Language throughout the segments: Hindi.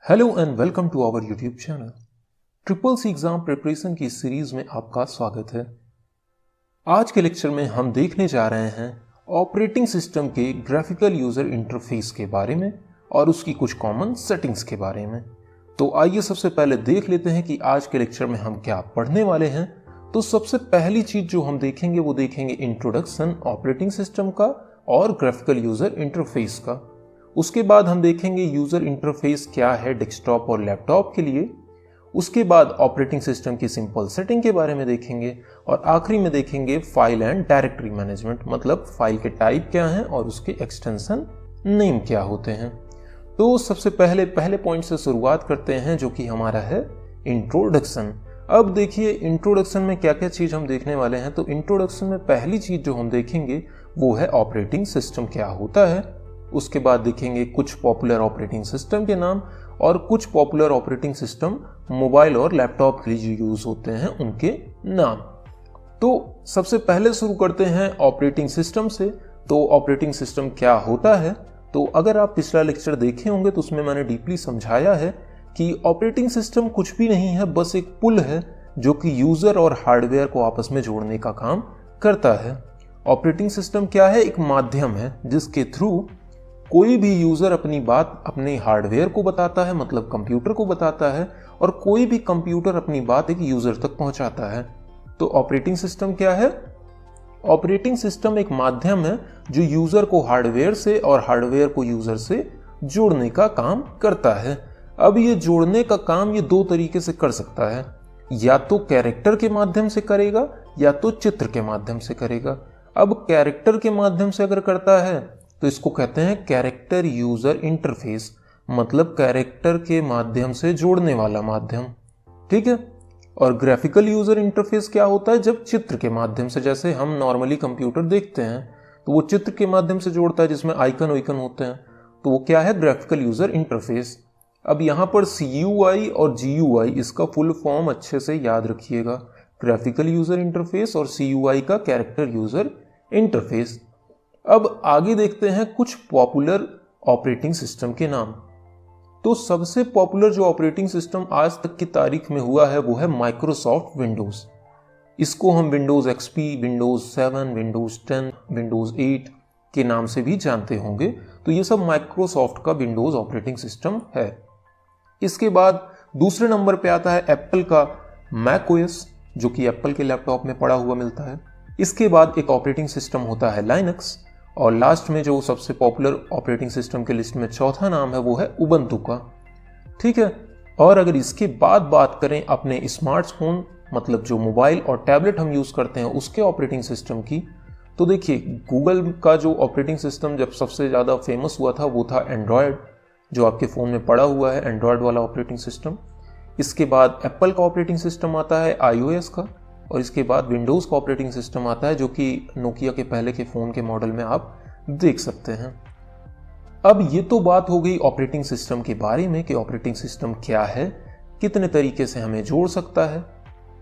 Hello and welcome to our YouTube channel. Triple C exam preparation की सीरीज में आपका स्वागत है। आज के लेक्चर में हम देखने जा रहे हैं ऑपरेटिंग सिस्टम के ग्राफिकल यूजर इंटरफेस के बारे में और उसकी कुछ कॉमन सेटिंग्स के बारे में। तो आइए सबसे पहले देख लेते हैं कि आज के लेक्चर में हम क्या पढ़ने वाले हैं। तो सबसे पहली चीज जो हम देखेंगे वो देखेंगे इंट्रोडक्शन ऑपरेटिंग सिस्टम का और ग्राफिकल यूजर इंटरफेस का। उसके बाद हम देखेंगे यूजर इंटरफेस क्या है डेस्कटॉप और लैपटॉप के लिए। उसके बाद ऑपरेटिंग सिस्टम की सिंपल सेटिंग के बारे में देखेंगे और आखिरी में देखेंगे फाइल एंड डायरेक्टरी मैनेजमेंट, मतलब फाइल के टाइप क्या हैं और उसके एक्सटेंशन नेम क्या होते हैं। तो सबसे पहले पॉइंट से शुरुआत करते हैं जो कि हमारा है इंट्रोडक्शन। अब देखिए इंट्रोडक्शन में क्या क्या चीज हम देखने वाले हैं। तो इंट्रोडक्शन में पहली चीज जो हम देखेंगे वो है ऑपरेटिंग सिस्टम क्या होता है। उसके बाद देखेंगे कुछ पॉपुलर ऑपरेटिंग सिस्टम के नाम और कुछ पॉपुलर ऑपरेटिंग सिस्टम मोबाइल और लैपटॉप के लिए जो यूज होते हैं उनके नाम। तो सबसे पहले शुरू करते हैं ऑपरेटिंग सिस्टम से। तो ऑपरेटिंग सिस्टम क्या होता है, तो अगर आप पिछला लेक्चर देखे होंगे तो उसमें मैंने डीपली समझाया है कि ऑपरेटिंग सिस्टम कुछ भी नहीं है, बस एक पुल है जो कि यूजर और हार्डवेयर को आपस में जोड़ने का काम करता है। ऑपरेटिंग सिस्टम क्या है, एक माध्यम है जिसके थ्रू कोई भी यूजर अपनी बात अपने हार्डवेयर को बताता है, मतलब कंप्यूटर को बताता है, और कोई भी कंप्यूटर अपनी बात एक यूजर तक पहुंचाता है। तो ऑपरेटिंग सिस्टम क्या है? ऑपरेटिंग सिस्टम एक माध्यम है जो यूजर को हार्डवेयर से और हार्डवेयर को यूजर से जोड़ने का काम करता है। अब ये जोड़ने का काम ये दो तरीके से कर सकता है, या तो कैरेक्टर के माध्यम से करेगा या तो चित्र के माध्यम से करेगा। अब कैरेक्टर के माध्यम से अगर करता है तो इसको कहते हैं कैरेक्टर यूजर इंटरफेस, मतलब कैरेक्टर के माध्यम से जोड़ने वाला माध्यम, ठीक है। और ग्राफिकल यूजर इंटरफेस क्या होता है, जब चित्र के माध्यम से, जैसे हम नॉर्मली कंप्यूटर देखते हैं तो वो चित्र के माध्यम से जोड़ता है जिसमें आइकन वाइकन होते हैं, तो वो क्या है, ग्राफिकल यूजर इंटरफेस। अब यहां पर CUI और GUI इसका फुल फॉर्म अच्छे से याद रखिएगा, ग्राफिकल यूजर इंटरफेस और CUI का कैरेक्टर यूजर इंटरफेस। अब आगे देखते हैं कुछ पॉपुलर ऑपरेटिंग सिस्टम के नाम। तो सबसे पॉपुलर जो ऑपरेटिंग सिस्टम आज तक की तारीख में हुआ है वो है माइक्रोसॉफ्ट विंडोज। इसको हम Windows XP, Windows 7, Windows 10, Windows 8 के नाम से भी जानते होंगे। तो ये सब माइक्रोसॉफ्ट का विंडोज ऑपरेटिंग सिस्टम है। इसके बाद दूसरे नंबर पे आता है एप्पल का मैकओएस, जो कि एप्पल के लैपटॉप में पड़ा हुआ मिलता है। इसके बाद एक ऑपरेटिंग सिस्टम होता है लाइनक्स, और लास्ट में जो सबसे पॉपुलर ऑपरेटिंग सिस्टम के लिस्ट में चौथा नाम है वो है उबंटू का, ठीक है। और अगर इसके बाद बात करें अपने स्मार्टफोन, मतलब जो मोबाइल और टैबलेट हम यूज करते हैं उसके ऑपरेटिंग सिस्टम की, तो देखिए गूगल का जो ऑपरेटिंग सिस्टम जब सबसे ज्यादा फेमस हुआ था वो था एंड्रॉयड, जो आपके फोन में पड़ा हुआ है, एंड्रॉयड वाला ऑपरेटिंग सिस्टम। इसके बाद एप्पल का ऑपरेटिंग सिस्टम आता है iOS का, और इसके बाद विंडोज का ऑपरेटिंग सिस्टम आता है जो कि नोकिया के पहले के फोन के मॉडल में आप देख सकते हैं। अब ये तो बात हो गई ऑपरेटिंग सिस्टम के बारे में कि ऑपरेटिंग सिस्टम क्या है, कितने तरीके से हमें जोड़ सकता है,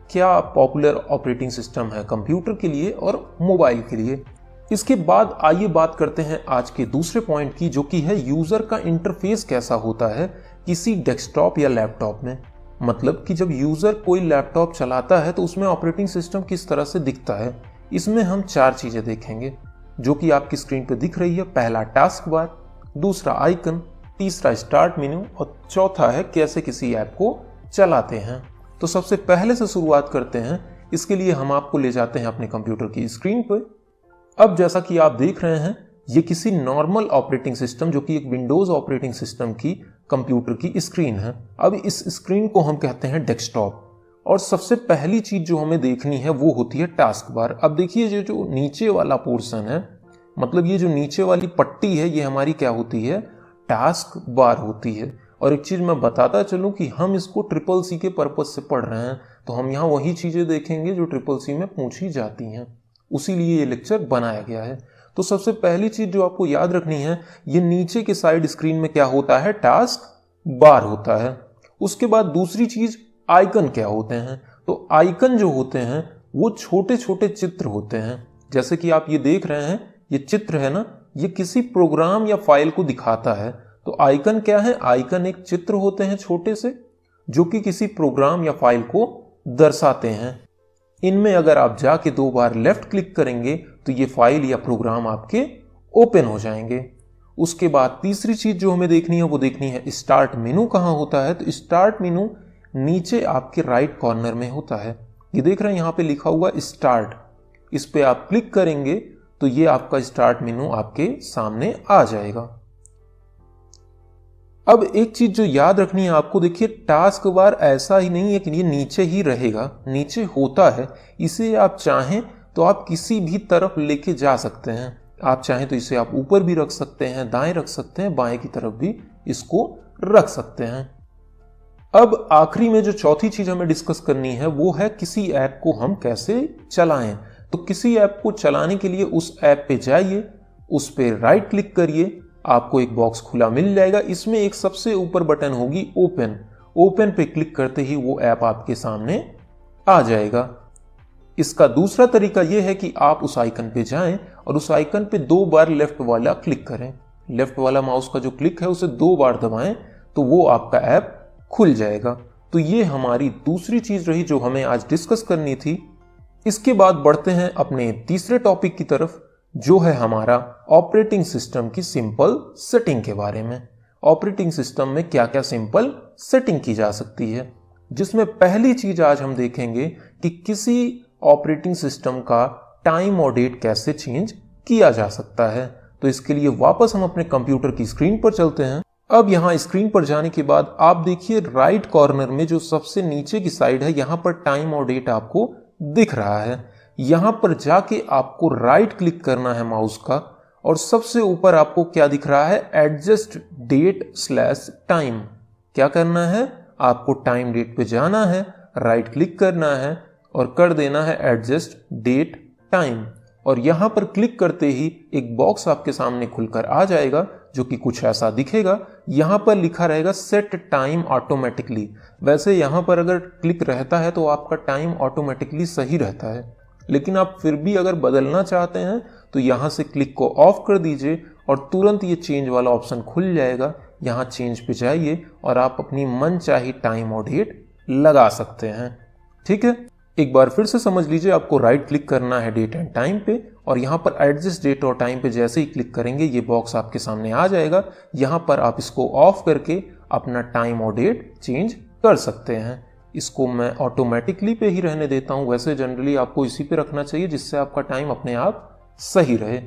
क्या पॉपुलर ऑपरेटिंग सिस्टम है कंप्यूटर के लिए और मोबाइल के लिए। इसके बाद आइए बात करते हैं आज के दूसरे पॉइंट की, जो कि है यूजर का इंटरफेस कैसा होता है किसी डेस्कटॉप या लैपटॉप में। मतलब कि जब यूजर कोई लैपटॉप चलाता है तो उसमें ऑपरेटिंग सिस्टम किस तरह से दिखता है। इसमें हम चार चीजें देखेंगे जो कि आपकी स्क्रीन पे दिख रही है। पहला टास्क बार, दूसरा आइकन, तीसरा स्टार्ट मेन्यू और चौथा है कैसे किसी ऐप को चलाते हैं। तो सबसे पहले से शुरुआत करते हैं। इसके लिए हम आपको ले जाते हैं अपने कंप्यूटर की स्क्रीन पर। अब जैसा कि आप देख रहे हैं ये किसी नॉर्मल ऑपरेटिंग सिस्टम, जो कि एक विंडोज ऑपरेटिंग सिस्टम की कंप्यूटर की स्क्रीन है। अब इस स्क्रीन को हम कहते हैं डेस्कटॉप, और सबसे पहली चीज जो हमें देखनी है वो होती है टास्क बार। अब देखिए ये जो नीचे वाला पोर्शन है, मतलब ये जो नीचे वाली पट्टी है, ये हमारी क्या होती है, टास्क बार होती है। और एक चीज मैं बताता चलूं कि हम इसको CCC के पर्पज से पढ़ रहे हैं, तो हम यहाँ वही चीजें देखेंगे जो CCC में पूछी जाती हैं, उसी लिए ये लेक्चर बनाया गया है। तो सबसे पहली चीज जो आपको याद रखनी है, ये नीचे के साइड स्क्रीन में क्या होता है, टास्क बार होता है। उसके बाद दूसरी चीज आइकन क्या होते हैं। तो आइकन जो होते हैं वो छोटे छोटे चित्र होते हैं। जैसे कि आप ये देख रहे हैं, ये चित्र है ना, ये किसी प्रोग्राम या फाइल को दिखाता है। तो आइकन क्या है? आइकन एक चित्र होते हैं छोटे से, जो कि किसी प्रोग्राम या फाइल को दर्शाते हैं। इनमें अगर आप जाके 2 बार लेफ्ट क्लिक करेंगे तो ये फाइल या प्रोग्राम आपके ओपन हो जाएंगे। उसके बाद तीसरी चीज जो हमें देखनी है वो देखनी है स्टार्ट मेनू कहाँ होता है। तो स्टार्ट मेनू नीचे आपके राइट कॉर्नर में होता है। ये देख रहे हैं यहाँ पे लिखा हुआ स्टार्ट, इस पे आप क्लिक करेंगे तो ये आपका स्टार्ट मेनू आपके सामने आ जाएगा। अब एक चीज जो याद रखनी है आपको, देखिए टास्क बार ऐसा ही नहीं है कि ये नीचे ही रहेगा, नीचे होता है। इसे आप चाहें तो आप किसी भी तरफ लेके जा सकते हैं। आप चाहें तो इसे आप ऊपर भी रख सकते हैं, दाएं रख सकते हैं, बाएं की तरफ भी इसको रख सकते हैं। अब आखिरी में जो चौथी चीज हमें डिस्कस करनी है वो है किसी ऐप को हम कैसे चलाएं। तो किसी ऐप को चलाने के लिए उस ऐप पे जाइए, उस पे राइट क्लिक करिए, आपको एक बॉक्स खुला मिल जाएगा। इसमें एक सबसे ऊपर बटन होगी ओपन। ओपन पे क्लिक करते ही वो ऐप आपके सामने आ जाएगा। इसका दूसरा तरीका यह है कि आप उस आइकन पे जाएं और उस आइकन पे 2 बार लेफ्ट वाला क्लिक करें। लेफ्ट वाला माउस का जो क्लिक है उसे 2 बार दबाएं तो वो आपका ऐप खुल जाएगा। तो ये हमारी दूसरी चीज रही जो हमें आज डिस्कस करनी थी। इसके बाद बढ़ते हैं अपने तीसरे टॉपिक की तरफ, जो है हमारा ऑपरेटिंग सिस्टम की सिंपल सेटिंग के बारे में। ऑपरेटिंग सिस्टम में क्या क्या सिंपल सेटिंग की जा सकती है, जिसमें पहली चीज आज हम देखेंगे कि किसी ऑपरेटिंग सिस्टम का टाइम और डेट कैसे चेंज किया जा सकता है। तो इसके लिए वापस हम अपने कंप्यूटर की स्क्रीन पर चलते हैं। अब यहां स्क्रीन पर जाने के बाद आप देखिए राइट कॉर्नर में जो सबसे नीचे की साइड है, यहां पर टाइम और डेट आपको दिख रहा है। यहां पर जाके आपको राइट क्लिक करना है माउस का और सबसे ऊपर आपको क्या दिख रहा है? Adjust date slash time. क्या करना है? आपको टाइम डेट पे जाना है, राइट क्लिक करना है और कर देना है एडजस्ट डेट टाइम। और यहां पर क्लिक करते ही एक बॉक्स आपके सामने खुलकर आ जाएगा जो कि कुछ ऐसा दिखेगा। यहां पर लिखा रहेगा सेट टाइम ऑटोमेटिकली। वैसे यहां पर अगर क्लिक रहता है तो आपका टाइम ऑटोमेटिकली सही रहता है, लेकिन आप फिर भी अगर बदलना चाहते हैं तो यहां से क्लिक को ऑफ कर दीजिए और तुरंत ये चेंज वाला ऑप्शन खुल जाएगा। यहां चेंज पे जाइए और आप अपनी मनचाही टाइम और डेट लगा सकते हैं। ठीक है, एक बार फिर से समझ लीजिए, आपको राइट क्लिक करना है डेट एंड टाइम पे और यहां पर एडजस्ट डेट और टाइम पे जैसे ही क्लिक करेंगे ये बॉक्स आपके सामने आ जाएगा। यहां पर आप इसको ऑफ करके अपना टाइम और डेट चेंज कर सकते हैं। इसको मैं ऑटोमेटिकली पे ही रहने देता हूं। वैसे जनरली आपको इसी पे रखना चाहिए जिससे आपका टाइम अपने आप सही रहे।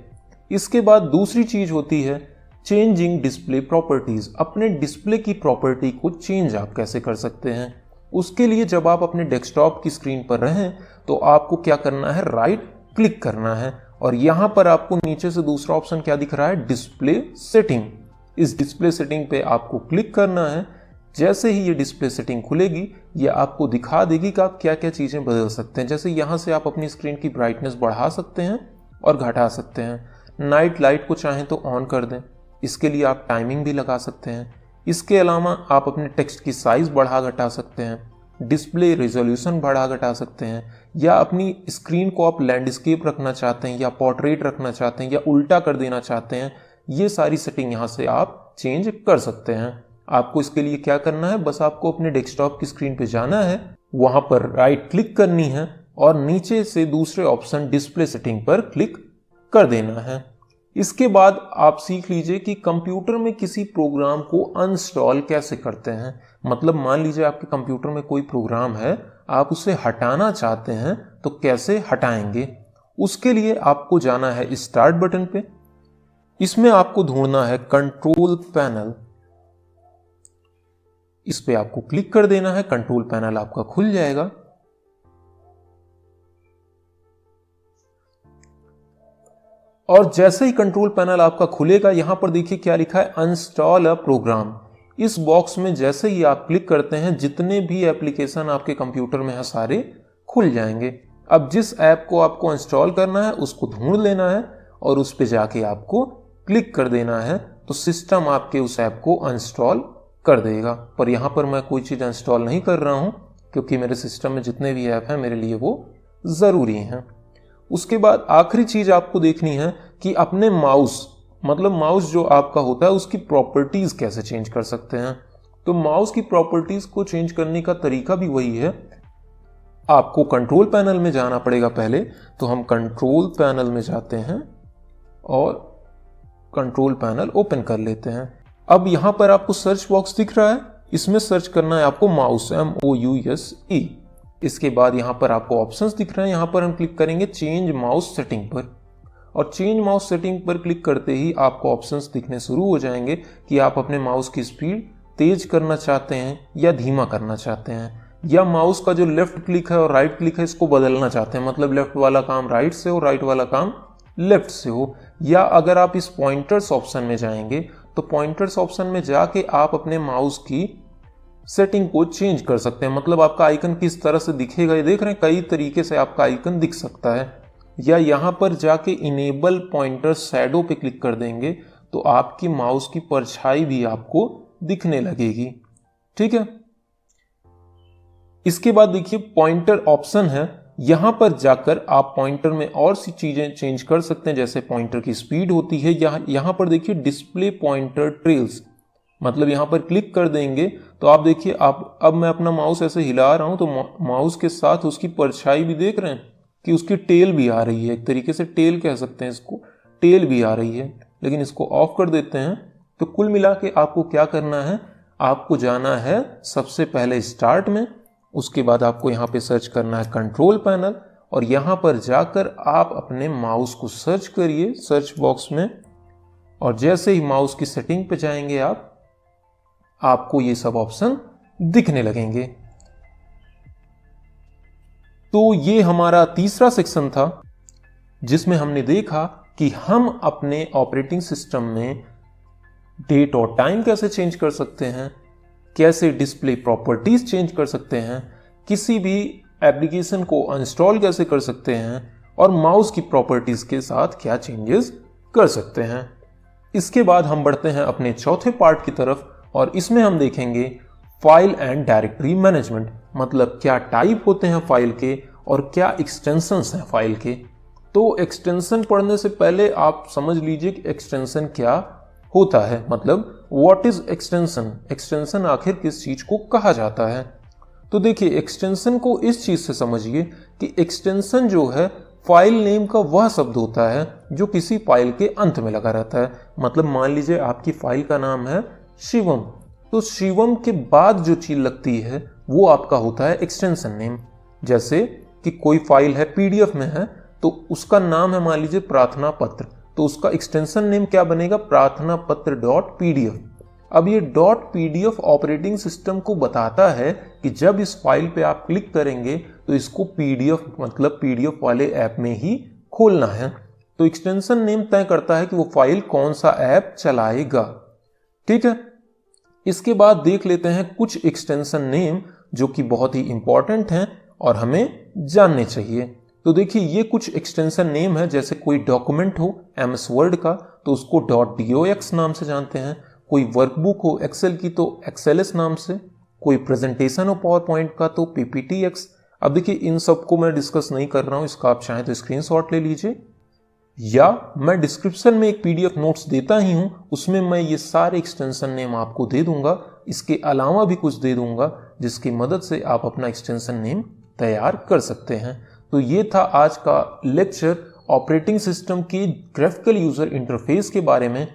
इसके बाद दूसरी चीज होती है चेंजिंग डिस्प्ले प्रॉपर्टीज। अपने डिस्प्ले की प्रॉपर्टी को चेंज आप कैसे कर सकते हैं? उसके लिए जब आप अपने डेस्कटॉप की स्क्रीन पर रहें तो आपको क्या करना है? राइट क्लिक करना है और यहां पर आपको नीचे से दूसरा ऑप्शन क्या दिख रहा है? Display setting. इस डिस्प्ले सेटिंग पे आपको क्लिक करना है। जैसे ही ये डिस्प्ले सेटिंग खुलेगी ये आपको दिखा देगी कि आप क्या क्या चीजें बदल सकते हैं। जैसे यहां से आप अपनी स्क्रीन की ब्राइटनेस बढ़ा सकते हैं और घटा सकते हैं। नाइट लाइट को चाहें तो ऑन कर दें, इसके लिए आप टाइमिंग भी लगा सकते हैं। इसके अलावा आप अपने टेक्स्ट की साइज बढ़ा घटा सकते हैं, डिस्प्ले रेजोल्यूशन बढ़ा घटा सकते हैं, या अपनी स्क्रीन को आप लैंडस्केप रखना चाहते हैं या पोर्ट्रेट रखना चाहते हैं या उल्टा कर देना चाहते हैं। ये सारी सेटिंग यहाँ से आप चेंज कर सकते हैं। आपको इसके लिए क्या करना है? बस आपको अपने डेस्कटॉप की स्क्रीन पे जाना है, वहां पर राइट क्लिक करनी है और नीचे से दूसरे ऑप्शन डिस्प्ले सेटिंग पर क्लिक कर देना है। इसके बाद आप सीख लीजिए कि कंप्यूटर में किसी प्रोग्राम को अनइंस्टॉल कैसे करते हैं। मतलब मान लीजिए आपके कंप्यूटर में कोई प्रोग्राम है, आप उसे हटाना चाहते हैं तो कैसे हटाएंगे? उसके लिए आपको जाना है स्टार्ट बटन पे। इसमें आपको ढूंढना है कंट्रोल पैनल। इस पे आपको क्लिक कर देना है, कंट्रोल पैनल आपका खुल जाएगा। और जैसे ही कंट्रोल पैनल आपका खुलेगा यहां पर देखिए क्या लिखा है? अनइंस्टॉल अ प्रोग्राम। इस बॉक्स में जैसे ही आप क्लिक करते हैं जितने भी एप्लीकेशन आपके कंप्यूटर में है सारे खुल जाएंगे। अब जिस ऐप को आपको इंस्टॉल करना है उसको ढूंढ लेना है और उस पे जाके आपको क्लिक कर देना है, तो सिस्टम आपके उस ऐप को अनइंस्टॉल कर देगा। पर यहां पर मैं कोई चीज इंस्टॉल नहीं कर रहा हूं क्योंकि मेरे सिस्टम में जितने भी ऐप हैं मेरे लिए वो जरूरी हैं। उसके बाद आखिरी चीज आपको देखनी है कि अपने माउस मतलब माउस जो आपका होता है उसकी प्रॉपर्टीज कैसे चेंज कर सकते हैं। तो माउस की प्रॉपर्टीज को चेंज करने का तरीका भी वही है। आपको कंट्रोल पैनल में जाना पड़ेगा पहले, तो हम कंट्रोल पैनल में जाते हैं और कंट्रोल पैनल ओपन कर लेते हैं। अब यहां पर आपको सर्च बॉक्स दिख रहा है, इसमें सर्च करना है आपको माउस, MOUSE। इसके बाद यहां पर आपको ऑप्शंस दिख रहे हैं, यहां पर हम क्लिक करेंगे चेंज माउस सेटिंग पर, और चेंज माउस सेटिंग पर क्लिक करते ही आपको ऑप्शंस दिखने शुरू हो जाएंगे कि आप अपने माउस की स्पीड तेज करना चाहते हैं या धीमा करना चाहते हैं, या माउस का जो लेफ्ट क्लिक है और राइट क्लिक है इसको बदलना चाहते हैं, मतलब लेफ्ट वाला काम राइट से हो, राइट वाला काम लेफ्ट से हो। या अगर आप इस पॉइंटर्स ऑप्शन में जाएंगे तो पॉइंटर्स ऑप्शन में जाके आप अपने माउस की सेटिंग को चेंज कर सकते हैं, मतलब आपका आइकन किस तरह से दिखेगा। ये देख रहे हैं, कई तरीके से आपका आइकन दिख सकता है। या यहां पर जाके इनेबल पॉइंटर शैडो पे क्लिक कर देंगे तो आपकी माउस की परछाई भी आपको दिखने लगेगी। ठीक है, इसके बाद देखिए पॉइंटर ऑप्शन है, यहां पर जाकर आप पॉइंटर में और सी चीजें चेंज कर सकते हैं, जैसे पॉइंटर की स्पीड होती है। यहां पर देखिए डिस्प्ले पॉइंटर ट्रेल्स, मतलब यहां पर क्लिक कर देंगे तो आप देखिए, आप अब मैं अपना माउस ऐसे हिला रहा हूं तो माउस के साथ उसकी परछाई भी देख रहे हैं कि उसकी टेल भी आ रही है, एक तरीके से टेल कह सकते हैं इसको, टेल भी आ रही है। लेकिन इसको ऑफ कर देते हैं। तो कुल मिला के आपको क्या करना है, आपको जाना है सबसे पहले स्टार्ट में, उसके बाद आपको यहाँ पे सर्च करना है कंट्रोल पैनल, और यहाँ पर जाकर आप अपने माउस को सर्च करिए सर्च बॉक्स में, और जैसे ही माउस की सेटिंग पे जाएंगे आपको ये सब ऑप्शन दिखने लगेंगे। तो ये हमारा तीसरा सेक्शन था जिसमें हमने देखा कि हम अपने ऑपरेटिंग सिस्टम में डेट और टाइम कैसे चेंज कर सकते हैं, कैसे डिस्प्ले प्रॉपर्टीज चेंज कर सकते हैं, किसी भी एप्लीकेशन को अनइंस्टॉल कैसे कर सकते हैं, और माउस की प्रॉपर्टीज के साथ क्या चेंजेस कर सकते हैं। इसके बाद हम बढ़ते हैं अपने चौथे पार्ट की तरफ, और इसमें हम देखेंगे फाइल एंड डायरेक्टरी मैनेजमेंट, मतलब क्या टाइप होते हैं फाइल के और क्या एक्सटेंशंस हैं फाइल के। तो एक्सटेंशन पढ़ने से पहले आप समझ लीजिए कि एक्सटेंशन क्या होता है, मतलब व्हाट इज एक्सटेंशन, एक्सटेंशन आखिर किस चीज को कहा जाता है। तो देखिए एक्सटेंशन को इस चीज से समझिए कि एक्सटेंशन जो है फाइल नेम का वह शब्द होता है जो किसी फाइल के अंत में लगा रहता है। मतलब मान लीजिए आपकी फाइल का नाम है शिवम, तो शिवम के बाद जो चीज लगती है वो आपका होता है एक्सटेंशन नेम। जैसे कि कोई फाइल है पीडीएफ में है तो उसका नाम है मान लीजिए प्रार्थना पत्र, तो उसका एक्सटेंशन नेम क्या बनेगा, प्रार्थना पत्र .pdf। अब ये .pdf ऑपरेटिंग सिस्टम को बताता है कि जब इस फाइल पे आप क्लिक करेंगे तो इसको पीडीएफ मतलब पीडीएफ वाले ऐप में ही खोलना है। तो एक्सटेंशन नेम तय करता है कि वो फाइल कौन सा ऐप चलाएगा। ठीक है, इसके बाद देख लेते हैं कुछ एक्सटेंशन नेम जो कि बहुत ही इंपॉर्टेंट हैं और हमें जानने चाहिए। तो देखिए ये कुछ एक्सटेंशन नेम है, जैसे कोई डॉक्यूमेंट हो MS वर्ड का तो उसको .dox नाम से जानते हैं, कोई वर्कबुक हो एक्सेल की तो XLS नाम से, कोई प्रेजेंटेशन हो पावर पॉइंट का तो PPTX। अब देखिए इन सबको मैं डिस्कस नहीं कर रहा हूं, इसका आप चाहें तो स्क्रीनशॉट ले लीजिए, या मैं डिस्क्रिप्शन में एक PDF नोट्स देता ही हूं, उसमें मैं ये सारे एक्सटेंशन नेम आपको दे दूंगा। इसके अलावा भी कुछ दे दूंगा जिसकी मदद से आप अपना एक्सटेंशन नेम तैयार कर सकते हैं। तो ये था आज का लेक्चर ऑपरेटिंग सिस्टम की ग्राफिकल यूजर इंटरफेस के बारे में।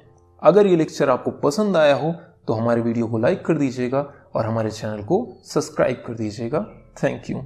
अगर ये लेक्चर आपको पसंद आया हो तो हमारे वीडियो को लाइक कर दीजिएगा और हमारे चैनल को सब्सक्राइब कर दीजिएगा। Thank you.